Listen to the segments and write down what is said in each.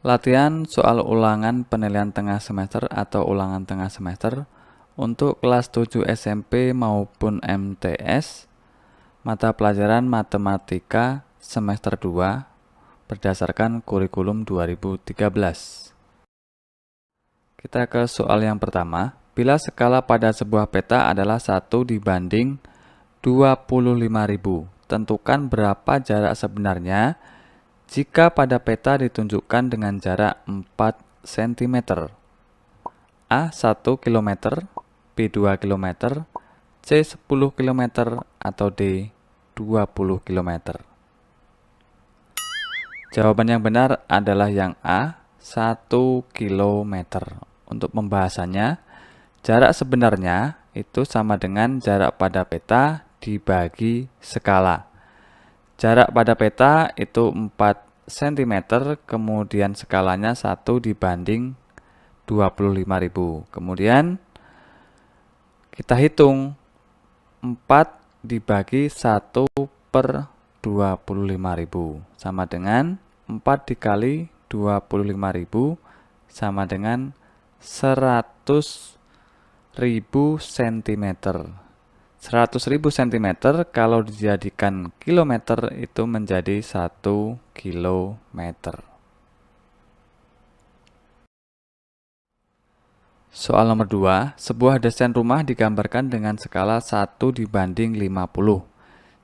Latihan soal ulangan penilaian tengah semester atau ulangan tengah semester untuk kelas 7 SMP maupun MTS, mata pelajaran matematika semester 2 berdasarkan kurikulum 2013. Kita ke soal yang pertama. Bila skala pada sebuah peta adalah 1 dibanding 25.000, tentukan berapa jarak sebenarnya jika pada peta ditunjukkan dengan jarak 4 cm. A 1 km, B 2 km, C 10 km, atau D 20 km. Jawaban yang benar adalah yang A, 1 km. Untuk pembahasannya, jarak sebenarnya itu sama dengan jarak pada peta dibagi skala. Jarak pada peta itu 4 cm, kemudian skalanya 1 dibanding 25.000. Kemudian kita hitung 4 dibagi 1 per 25.000 sama dengan 4 dikali 25.000 sama dengan 100.000 cm. 100.000 cm kalau dijadikan kilometer itu menjadi 1 kilometer. Soal nomor 2, sebuah desain rumah digambarkan dengan skala 1 dibanding 50.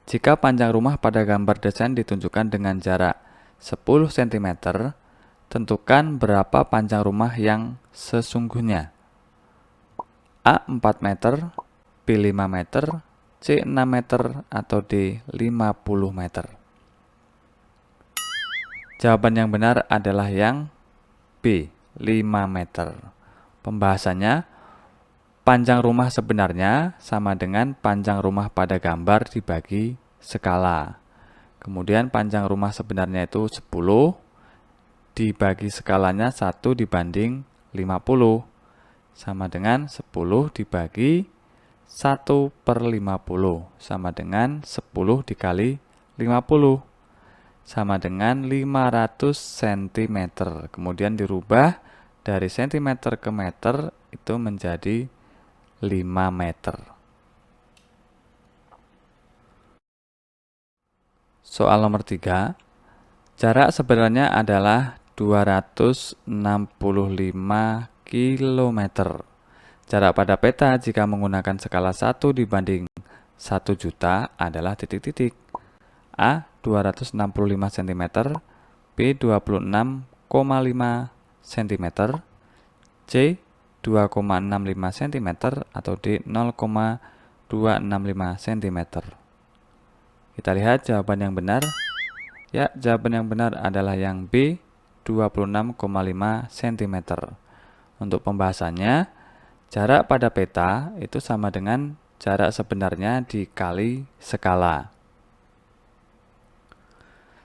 Jika panjang rumah pada gambar desain ditunjukkan dengan jarak 10 cm, tentukan berapa panjang rumah yang sesungguhnya. A 4 meter, B 5 meter, C 6 meter, atau D 50 meter. Jawaban yang benar adalah yang B, 5 meter. Pembahasannya, panjang rumah sebenarnya sama dengan panjang rumah pada gambar dibagi skala. Kemudian panjang rumah sebenarnya itu 10, dibagi skalanya 1 dibanding 50. Sama dengan 10 dibagi 1 per 50. Sama dengan 10 dikali 50. Sama dengan 500 cm. Kemudian dirubah dari cm ke meter itu menjadi 5 meter. Soal nomor 3. Jarak sebenarnya adalah 265 km. Jarak pada peta jika menggunakan skala 1 dibanding 1 juta adalah titik-titik. A 265 cm, B 26,5 cm, C 2,65 cm, atau D 0,265 cm. Kita lihat jawaban yang benar. Ya, jawaban yang benar adalah yang B, 26,5 cm. Untuk pembahasannya, jarak pada peta itu sama dengan jarak sebenarnya dikali skala.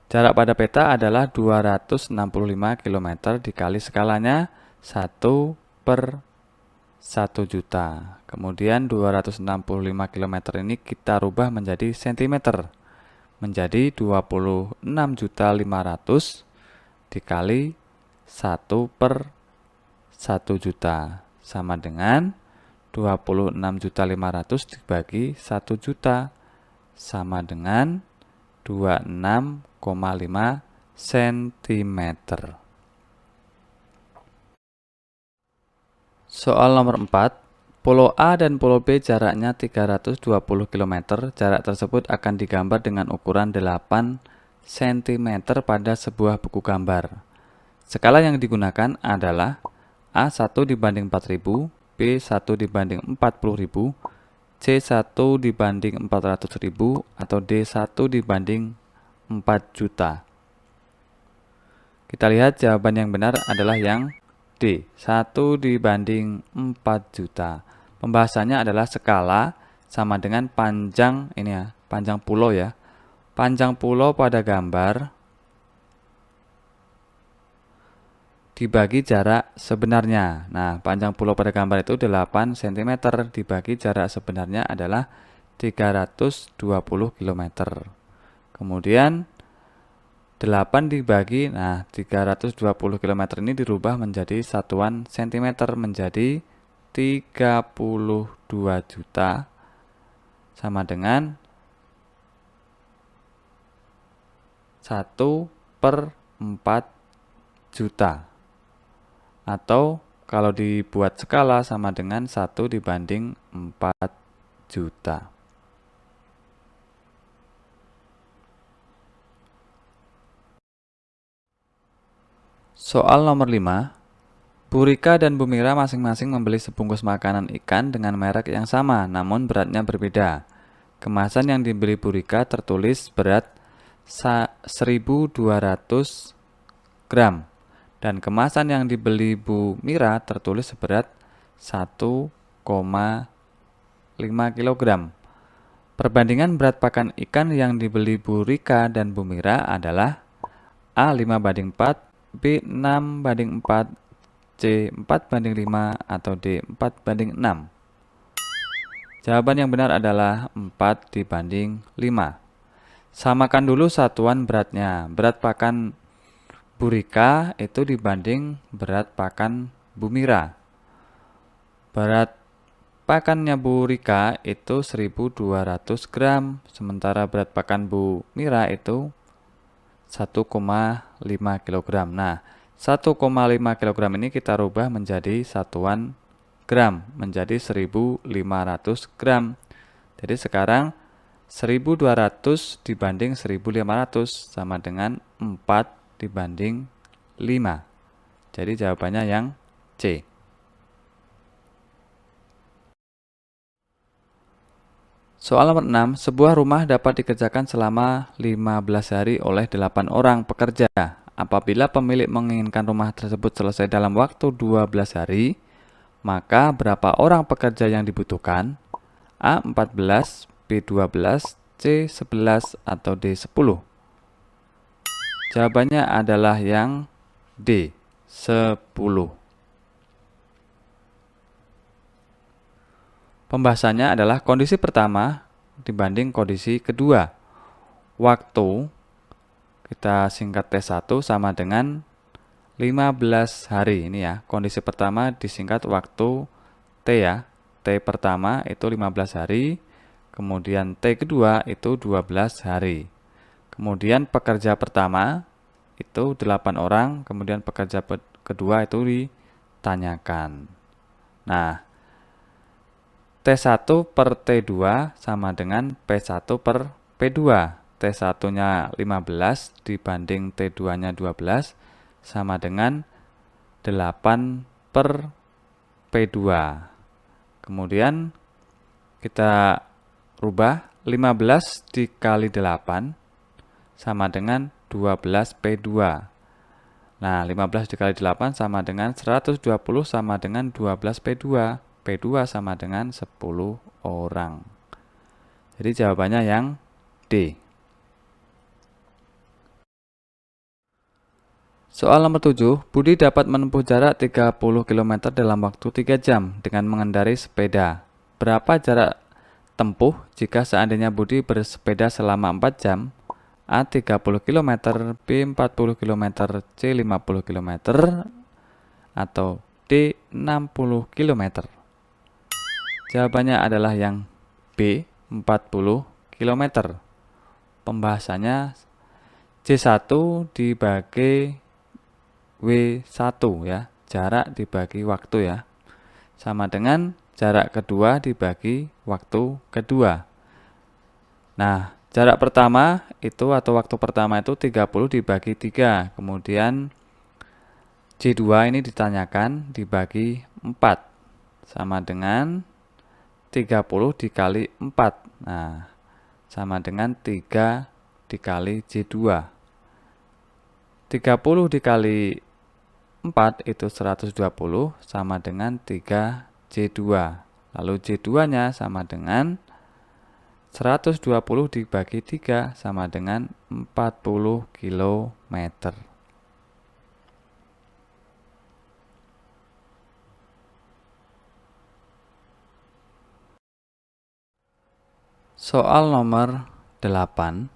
Jarak pada peta adalah 265 km dikali skalanya 1 per 1 juta. Kemudian 265 km ini kita rubah menjadi cm. Menjadi 26.500 dikali 1 per 1 juta. Sama dengan 26.500 dibagi 1 juta. Sama dengan 26,5 cm. Soal nomor 4. Pulau A dan Pulau B jaraknya 320 km. Jarak tersebut akan digambar dengan ukuran 8 cm pada sebuah buku gambar. Skala yang digunakan adalah A 1 dibanding 4.000, B 1 dibanding 40.000, C 1 dibanding 400.000, atau D 1 dibanding 4 juta. Kita lihat jawaban yang benar adalah yang D, 1 dibanding 4 juta. Pembahasannya adalah skala sama dengan panjang ini ya, panjang pulau ya. Panjang pulau pada gambar dibagi jarak sebenarnya. Nah, panjang pulau pada gambar itu 8 cm dibagi jarak sebenarnya adalah 320 km. Kemudian 8 dibagi, nah 320 km ini dirubah menjadi satuan cm menjadi 32 juta sama dengan 1/4 juta. Atau kalau dibuat skala sama dengan 1 dibanding 4 juta. Soal nomor 5. Bu Rika dan Bu Mira masing-masing membeli sebungkus makanan ikan dengan merek yang sama, namun beratnya berbeda. Kemasan yang dibeli Bu Rika tertulis berat 1.200 gram. Dan kemasan yang dibeli Bu Mira tertulis seberat 1,5 kg. Perbandingan berat pakan ikan yang dibeli Bu Rika dan Bu Mira adalah A 5/4, B 6/4, C 4/5, atau D 4/6. Jawaban yang benar adalah 4/5. Samakan dulu satuan beratnya. Berat pakan Bu Rika itu dibanding berat pakan Bu Mira. Berat pakannya Bu Rika itu 1.200 gram, sementara berat pakan Bu Mira itu 1,5 kg. Nah, 1,5 kg ini kita rubah menjadi satuan gram, menjadi 1.500 gram. Jadi sekarang 1.200 dibanding 1.500 sama dengan 4/5. Jadi jawabannya yang C. Soal nomor 6, sebuah rumah dapat dikerjakan selama 15 hari oleh 8 orang pekerja. Apabila pemilik menginginkan rumah tersebut selesai dalam waktu 12 hari, maka berapa orang pekerja yang dibutuhkan? A 14, B 12, C 11, atau D 10? Jawabannya adalah yang D, 10. Pembahasannya adalah kondisi pertama dibanding kondisi kedua. Waktu, kita singkat T1 sama dengan 15 hari. Ini ya, kondisi pertama disingkat waktu T ya. T pertama itu 15 hari, kemudian T kedua itu 12 hari. Kemudian pekerja pertama itu 8 orang, kemudian pekerja kedua itu ditanyakan. Nah, T1 per T2 sama dengan P1 per P2. T1-nya 15 dibanding T2-nya 12 sama dengan 8 per P2. Kemudian kita rubah 15 dikali 8 sama dengan 12 P2. Nah, 15 dikali 8 sama dengan 120 sama dengan 12 P2. P2 sama dengan 10 orang. Jadi jawabannya yang D. Soal nomor 7, Budi dapat menempuh jarak 30 km dalam waktu 3 jam dengan mengendarai sepeda. Berapa jarak tempuh jika seandainya Budi bersepeda selama 4 jam? A 30 km, B 40 km, C 50 km, atau D 60 km? Jawabannya adalah yang B, 40 km. Pembahasannya C1 dibagi W1 ya, jarak dibagi waktu ya. Sama dengan jarak kedua dibagi waktu kedua. Nah, jarak pertama itu atau waktu pertama itu 30 dibagi 3. Kemudian C2 ini ditanyakan dibagi 4. Sama dengan 30 dikali 4. Nah, sama dengan 3 dikali J2. 30 dikali 4 itu 120 sama dengan 3 J2. Lalu J2-nya sama dengan 120 dibagi 3 sama dengan 40 km. Soal nomor 8.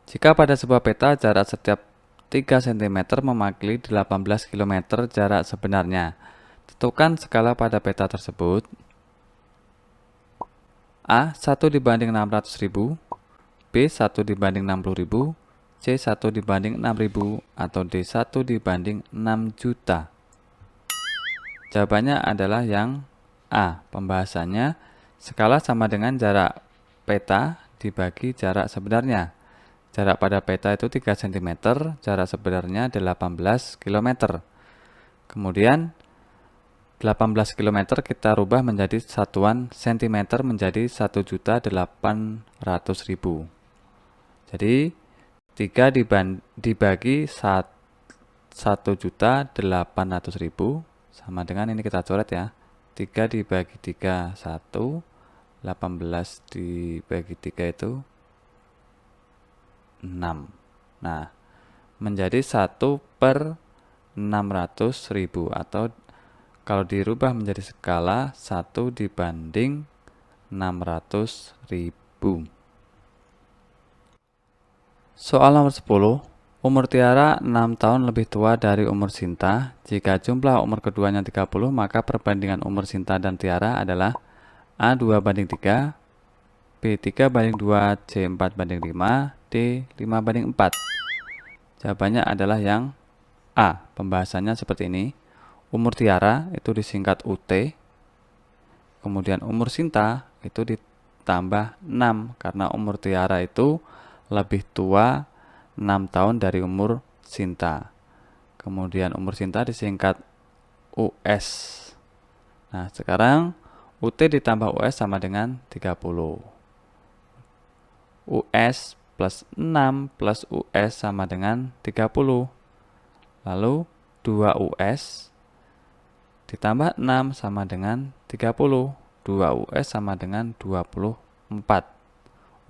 Jika pada sebuah peta jarak setiap 3 cm mewakili 18 km jarak sebenarnya. Tentukan skala pada peta tersebut. A. 1/600.000, B. 1/60.000, C. 1/6.000, atau D. 1/6 juta. Jawabannya adalah yang A. Pembahasannya, skala sama dengan jarak peta dibagi jarak sebenarnya. Jarak pada peta itu 3 cm, jarak sebenarnya 18 km. Kemudian 18 km kita rubah menjadi satuan cm menjadi 1.800.000. Jadi 3 dibagi 1.800.000 sama dengan ini, kita coret ya. 3 dibagi 3 1, 18 dibagi 3 itu 6. Nah, menjadi 1/600.000, atau kalau dirubah menjadi skala 1/600.000. Soal nomor 10. Umur Tiara 6 tahun lebih tua dari umur Sinta. Jika jumlah umur keduanya 30, maka perbandingan umur Sinta dan Tiara adalah A 2/3, B 3/2, C 4/5, D 5/4. Jawabannya adalah yang A. Pembahasannya seperti ini. Umur Tiara itu disingkat UT. Kemudian umur Sinta itu ditambah 6 karena umur Tiara itu lebih tua 6 tahun dari umur Sinta. Kemudian umur Sinta disingkat US. Nah, sekarang UT ditambah US sama dengan 30. US plus 6 plus US sama dengan 30. Lalu 2 US ditambah 6 sama dengan 30. 2 US sama dengan 24.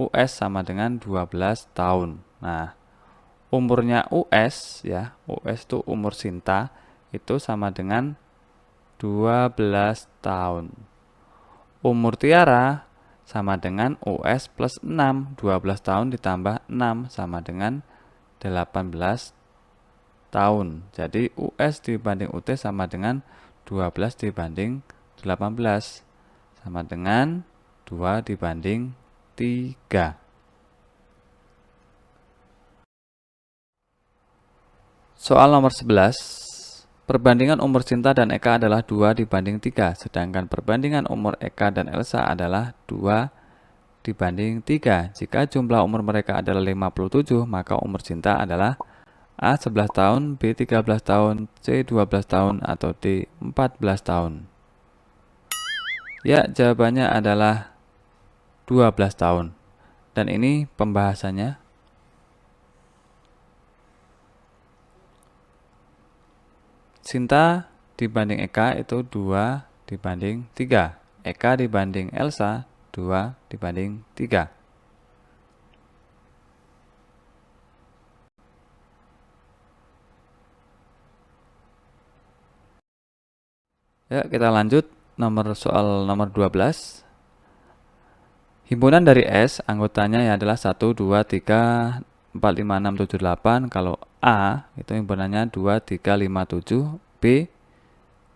US sama dengan 12 tahun. Nah, umurnya US ya, US itu umur Sinta itu sama dengan 12 tahun. Umur Tiara sama dengan US plus 6. 12 tahun ditambah 6 sama dengan 18 tahun. Jadi US dibanding UT sama dengan 12 dibanding 18. Sama dengan 2 dibanding 3. Soal nomor 11. Perbandingan umur Sinta dan Eka adalah 2/3, sedangkan perbandingan umur Eka dan Elsa adalah 2/3. Jika jumlah umur mereka adalah 57, maka umur Sinta adalah A 11 tahun, B 13 tahun, C 12 tahun, atau D 14 tahun. Ya, jawabannya adalah 12 tahun. Dan ini pembahasannya. Sinta dibanding Eka itu 2/3. Eka dibanding Elsa 2/3. Ya, kita lanjut soal nomor 12. Himpunan dari S, anggotanya ya adalah 1, 2, 3, 4, 5, 6, 7, 8. Kalau A, itu himpunannya 2, 3, 5, 7. B,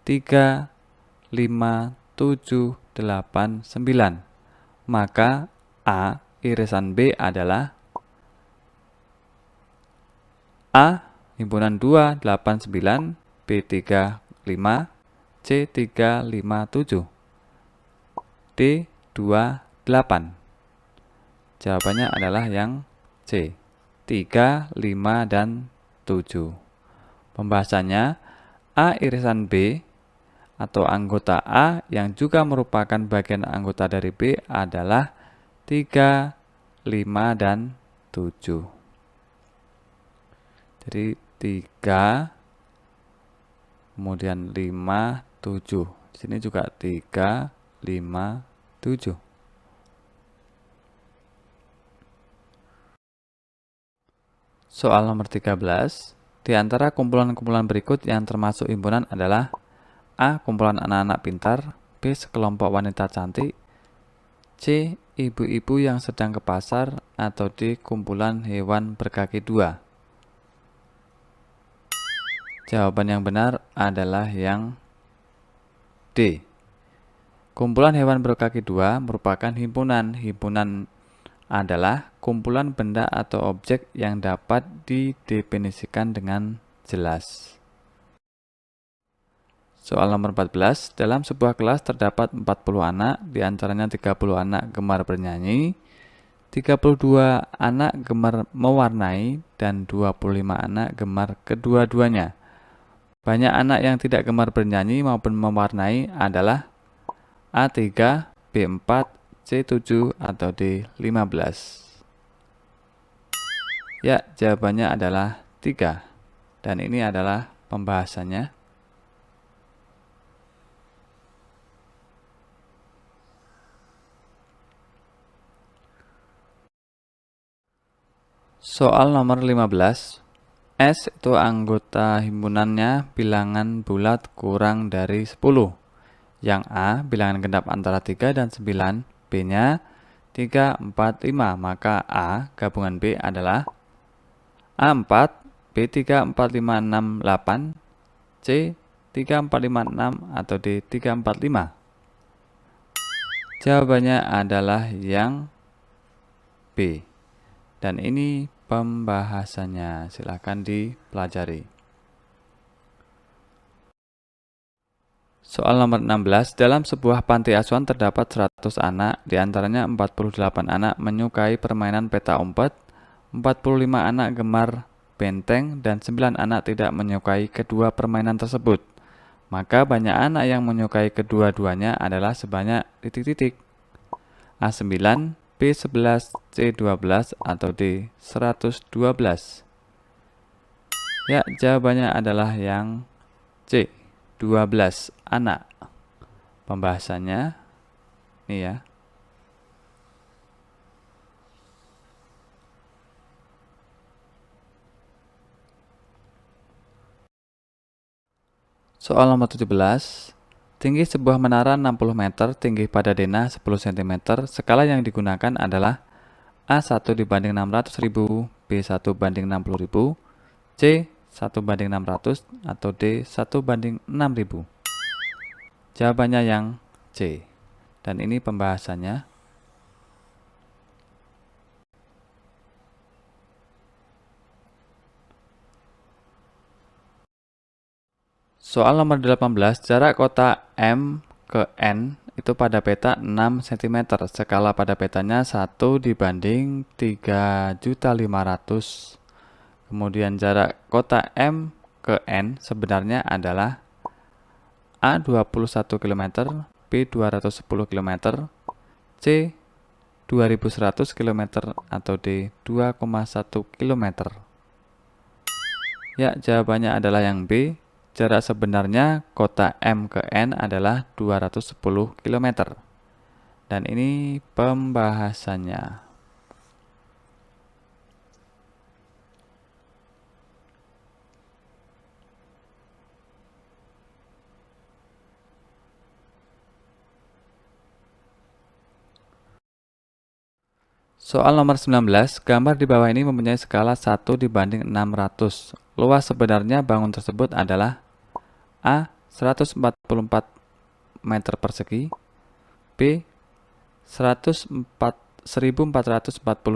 3, 5, 7, 8, 9. Maka A irisan B adalah A, himpunan 2, 8, 9. B, 3, 5. C, 3, 5, 7. D, 2, 8. Jawabannya adalah yang C, 3, 5, dan 7. Pembahasannya, A irisan B atau anggota A yang juga merupakan bagian anggota dari B adalah 3, 5, dan 7. Jadi 3, kemudian 5, 7. Di sini juga 3, 5, 7. Soal nomor 13. Di antara kumpulan-kumpulan berikut yang termasuk himpunan adalah A. Kumpulan anak-anak pintar, B. Sekelompok wanita cantik, C. Ibu-ibu yang sedang ke pasar, atau D. Kumpulan hewan berkaki dua. Jawaban yang benar adalah yang D. Kumpulan hewan berkaki dua merupakan himpunan. Himpunan adalah kumpulan benda atau objek yang dapat didefinisikan dengan jelas. Soal nomor 14, dalam sebuah kelas terdapat 40 anak, diantaranya 30 anak gemar bernyanyi, 32 anak gemar mewarnai, dan 25 anak gemar kedua-duanya. Banyak anak yang tidak gemar bernyanyi maupun mewarnai adalah A3, B4, C7, atau D15. Ya, jawabannya adalah 3. Dan ini adalah pembahasannya. Soal nomor 15. S itu anggota himpunannya bilangan bulat kurang dari 10. Yang A bilangan genap antara 3 dan 9, B-nya 3, 4, 5. Maka A gabungan B adalah A4, B3, 4, 5, 6, 8, C 3, 4, 5, 6, atau D 3, 4, 5. Jawabannya adalah yang B. Dan ini pembahasannya, silakan dipelajari. Soal nomor 16, dalam sebuah panti asuhan terdapat 100 anak, diantaranya 48 anak menyukai permainan peta umpet, 45 anak gemar benteng, dan 9 anak tidak menyukai kedua permainan tersebut. Maka banyak anak yang menyukai kedua-duanya adalah sebanyak titik-titik. A9, B11, C12, atau D112. Ya, jawabannya adalah yang C, 12 anak. Pembahasannya ini ya. Soal nomor 17. Tinggi sebuah menara 60 meter, tinggi pada denah 10 cm. Skala yang digunakan adalah A1 dibanding 600.000, B1 banding 60.000, C 1 banding 600, atau D 1 banding 6.000. Jawabannya yang C. Dan ini pembahasannya. Soal nomor 18, jarak kotak M ke N itu pada peta 6 cm. Skala pada petanya 1 dibanding 3.500. Kemudian jarak kotak M ke N sebenarnya adalah A 21 km, B 210 km, C 2100 km, atau D 2,1 km. Ya, jawabannya adalah yang B. Jarak sebenarnya kotak M ke N adalah 210 km. Dan ini pembahasannya. Soal nomor 19, gambar di bawah ini mempunyai skala 1 dibanding 600. Luas sebenarnya bangun tersebut adalah A 144 meter persegi, B 1440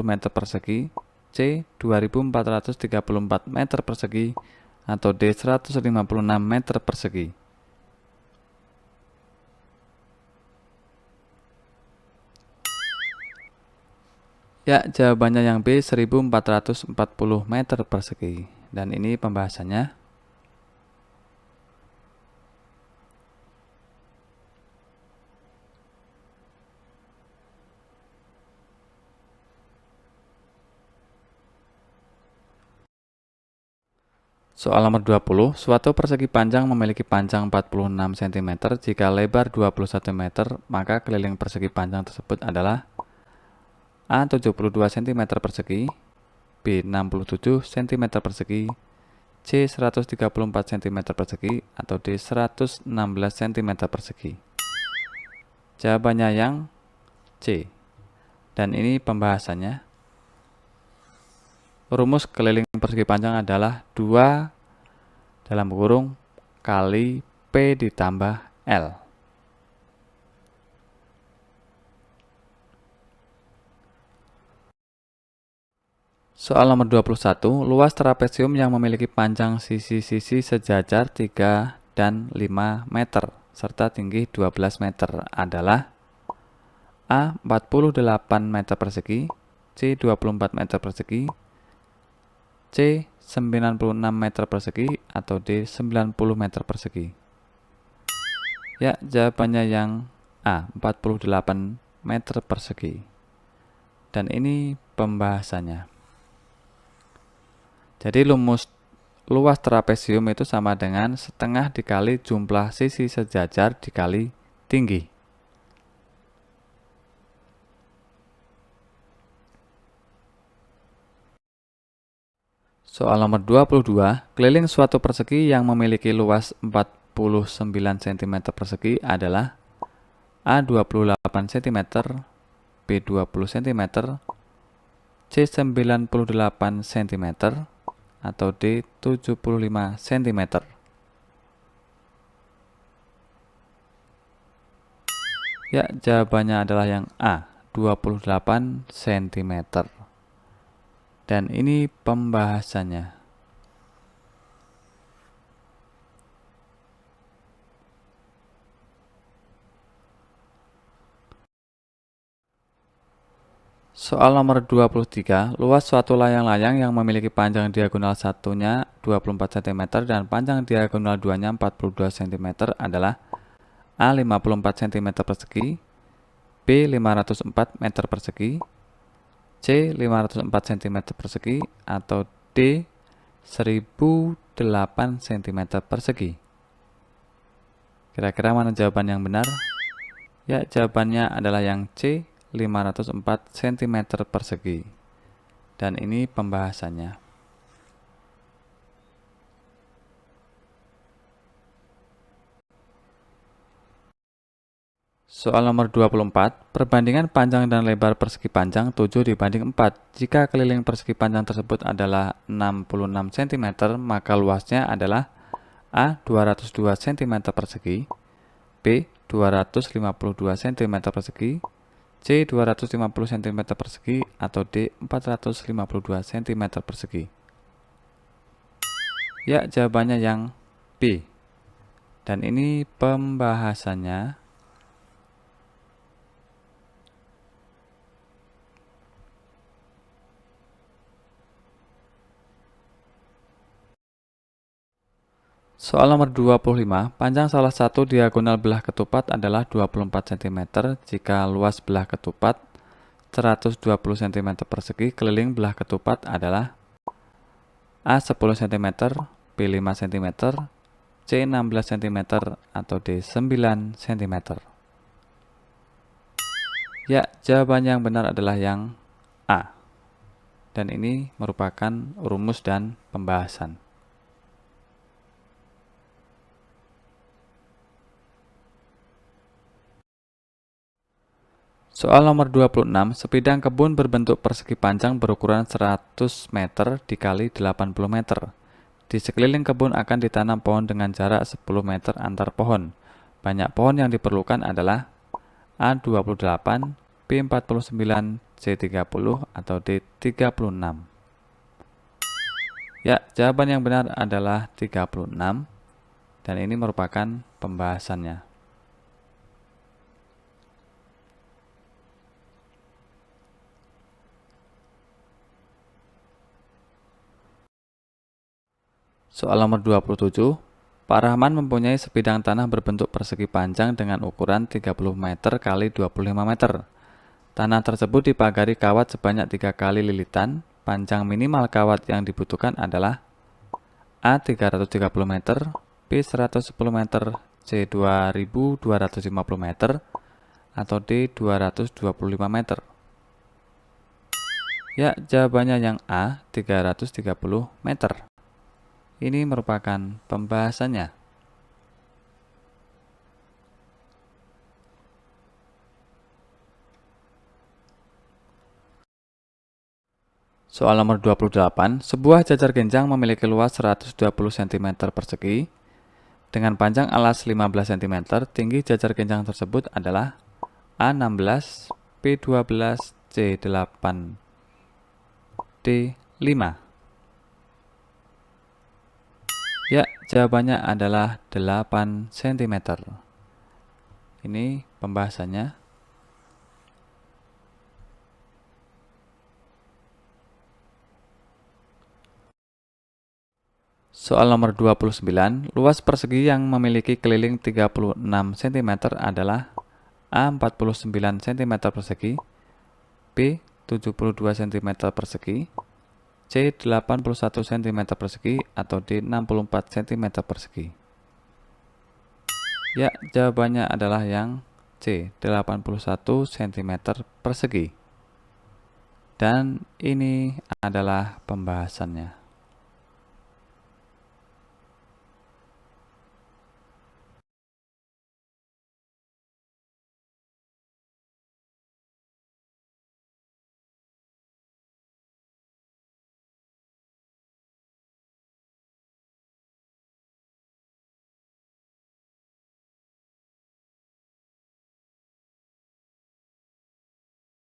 meter persegi, C 2434 meter persegi, atau D 156 meter persegi. Ya, jawabannya yang B 1440 meter persegi. Dan ini pembahasannya. Soal nomor 20, suatu persegi panjang memiliki panjang 46 cm. Jika lebar 21 meter, maka keliling persegi panjang tersebut adalah A 72 cm persegi, B 67 cm persegi, C 134 cm persegi, atau D 116 cm persegi. Jawabannya yang C. Dan ini pembahasannya. Rumus keliling persegi panjang adalah 2 dalam kurung kali P ditambah L. Soal nomor 21, luas trapesium yang memiliki panjang sisi-sisi sejajar 3 dan 5 meter, serta tinggi 12 meter adalah A. 48 meter persegi, C. 24 meter persegi, C. 96 meter persegi, atau D. 90 meter persegi. Ya, jawabannya yang A. 48 meter persegi. Dan ini pembahasannya. Jadi luas trapesium itu sama dengan setengah dikali jumlah sisi sejajar dikali tinggi. Soal nomor 22, keliling suatu persegi yang memiliki luas 49 cm persegi adalah A 28 cm, B 20 cm, C 98 cm, atau D 75 cm. Ya, jawabannya adalah yang A, 28 cm. Dan ini pembahasannya. Soal nomor 23, luas suatu layang-layang yang memiliki panjang diagonal satunya 24 cm dan panjang diagonal duanya 42 cm adalah A 54 cm persegi, B 504 meter persegi, C 504 cm persegi, atau D 1008 cm persegi. Kira-kira mana jawaban yang benar? Ya, jawabannya adalah yang C, 504 cm persegi. Dan ini pembahasannya. Soal nomor 24, perbandingan panjang dan lebar persegi panjang 7 dibanding 4. Jika keliling persegi panjang tersebut adalah 66 cm, maka luasnya adalah A. 202 cm persegi, B. 252 cm persegi, C. 250 cm persegi, atau D. 452 cm persegi. Ya, jawabannya yang B. Dan ini pembahasannya. Soal nomor 25, panjang salah satu diagonal belah ketupat adalah 24 cm jika luas belah ketupat 120 cm persegi, keliling belah ketupat adalah A 10 cm, B 5 cm, C 16 cm, atau D 9 cm. Ya, jawaban yang benar adalah yang A. Dan ini merupakan rumus dan pembahasan. Soal nomor 26, sebidang kebun berbentuk persegi panjang berukuran 100 meter dikali 80 meter. Di sekeliling kebun akan ditanam pohon dengan jarak 10 meter antar pohon. Banyak pohon yang diperlukan adalah A 28, B 49, C 30, atau D 36. Ya, jawaban yang benar adalah 36, dan ini merupakan pembahasannya. Soal nomor 27, Pak Rahman mempunyai sebidang tanah berbentuk persegi panjang dengan ukuran 30 meter kali 25 meter. Tanah tersebut dipagari kawat sebanyak 3 kali lilitan. Panjang minimal kawat yang dibutuhkan adalah A 330 meter, B 110 meter, C 2250 meter, atau D 225 meter. Ya, jawabannya yang A 330 meter. Ini merupakan pembahasannya. Soal nomor 28, sebuah jajar genjang memiliki luas 120 cm persegi dengan panjang alas 15 cm. Tinggi jajar genjang tersebut adalah A16, B12, C8, D5. Ya, jawabannya adalah 8 cm. Ini pembahasannya. Soal nomor 29, luas persegi yang memiliki keliling 36 cm adalah A 49 cm persegi, B 72 cm persegi, C 81 cm persegi, atau D 64 cm persegi. Ya, jawabannya adalah yang C, 81 cm persegi. Dan ini adalah pembahasannya.